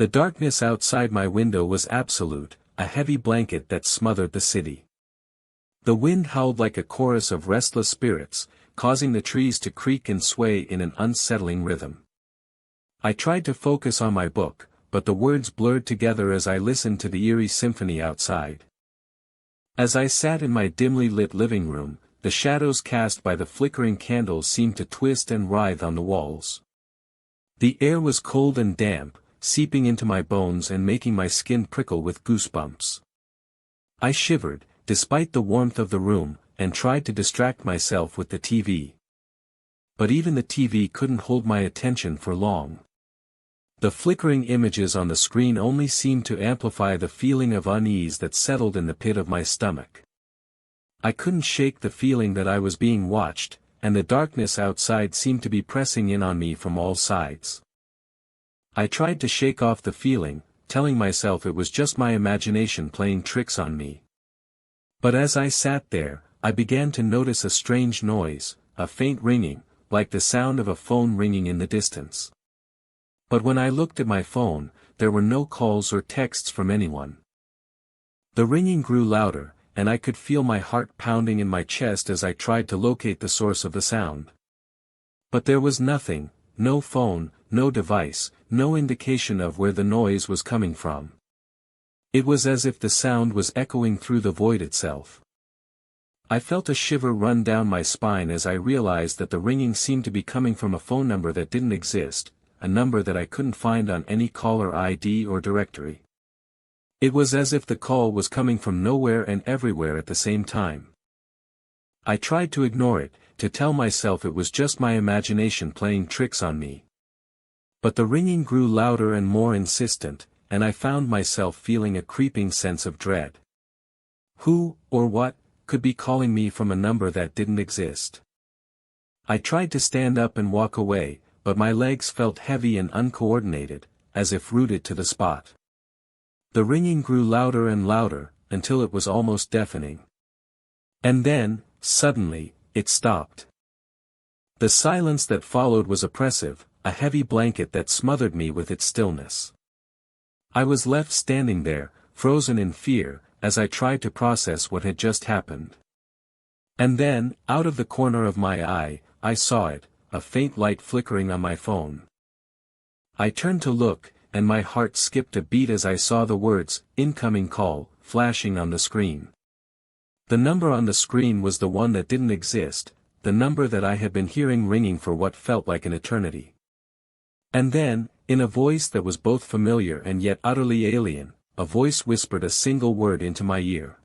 The darkness outside my window was absolute, a heavy blanket that smothered the city. The wind howled like a chorus of restless spirits, causing the trees to creak and sway in an unsettling rhythm. I tried to focus on my book, but the words blurred together as I listened to the eerie symphony outside. As I sat in my dimly lit living room, the shadows cast by the flickering candles seemed to twist and writhe on the walls. The air was cold and damp, seeping into my bones and making my skin prickle with goosebumps. I shivered, despite the warmth of the room, and tried to distract myself with the TV. But even the TV couldn't hold my attention for long. The flickering images on the screen only seemed to amplify the feeling of unease that settled in the pit of my stomach. I couldn't shake the feeling that I was being watched, and the darkness outside seemed to be pressing in on me from all sides. I tried to shake off the feeling, telling myself it was just my imagination playing tricks on me. But as I sat there, I began to notice a strange noise, a faint ringing, like the sound of a phone ringing in the distance. But when I looked at my phone, there were no calls or texts from anyone. The ringing grew louder, and I could feel my heart pounding in my chest as I tried to locate the source of the sound. But there was nothing, no phone, no device, no indication of where the noise was coming from. It was as if the sound was echoing through the void itself. I felt a shiver run down my spine as I realized that the ringing seemed to be coming from a phone number that didn't exist, a number that I couldn't find on any caller ID or directory. It was as if the call was coming from nowhere and everywhere at the same time. I tried to ignore it, to tell myself it was just my imagination playing tricks on me. But the ringing grew louder and more insistent, and I found myself feeling a creeping sense of dread. Who, or what, could be calling me from a number that didn't exist? I tried to stand up and walk away, but my legs felt heavy and uncoordinated, as if rooted to the spot. The ringing grew louder and louder, until it was almost deafening. And then, suddenly, it stopped. The silence that followed was oppressive, a heavy blanket that smothered me with its stillness. I was left standing there, frozen in fear, as I tried to process what had just happened. And then, out of the corner of my eye, I saw it, a faint light flickering on my phone. I turned to look, and my heart skipped a beat as I saw the words, "Incoming call," flashing on the screen. The number on the screen was the one that didn't exist, the number that I had been hearing ringing for what felt like an eternity. And then, in a voice that was both familiar and yet utterly alien, a voice whispered a single word into my ear.